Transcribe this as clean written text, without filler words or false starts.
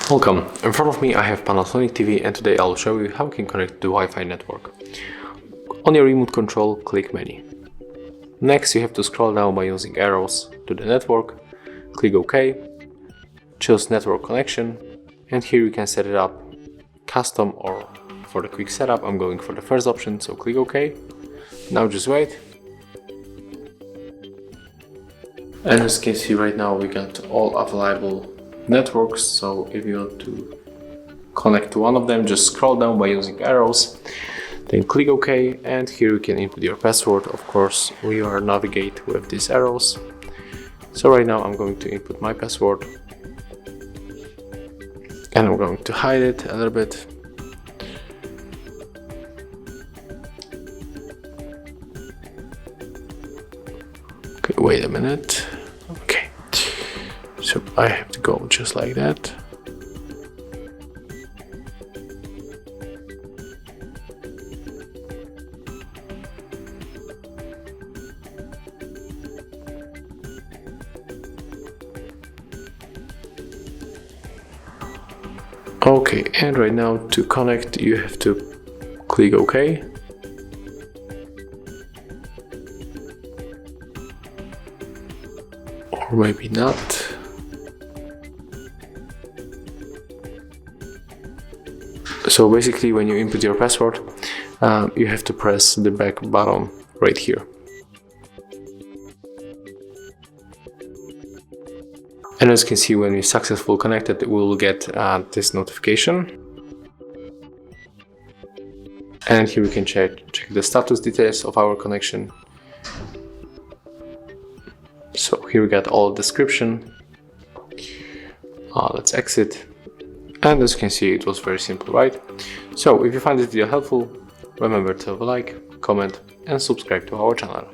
Welcome, in front of me I have Panasonic TV and today I'll show you how you can connect the Wi-Fi network. On your remote control, click Menu. Next you have to scroll down by using arrows to the network, click OK, choose Network Connection, and here you can set it up custom or for the quick setup. I'm going for the first option, so click OK. Now just wait. And as you can see right now we got all available networks, so if you want to connect to one of them, just scroll down by using arrows, then click OK, and here you can input your password. Of course we are navigate with these arrows, so right now I'm going to input my password and I'm going to hide it a little bit. Okay, wait a minute. Okay, so I have to go just like that. Okay, and right now to connect you have to click OK. Or maybe not. So basically when you input your password, you have to press the back button right here. And as you can see, when we successfully connected, we will get this notification. And here we can check the status details of our connection. So here we got all description. Let's exit. And as you can see, it was very simple, right? So if you find this video helpful, remember to leave a like, comment and subscribe to our channel.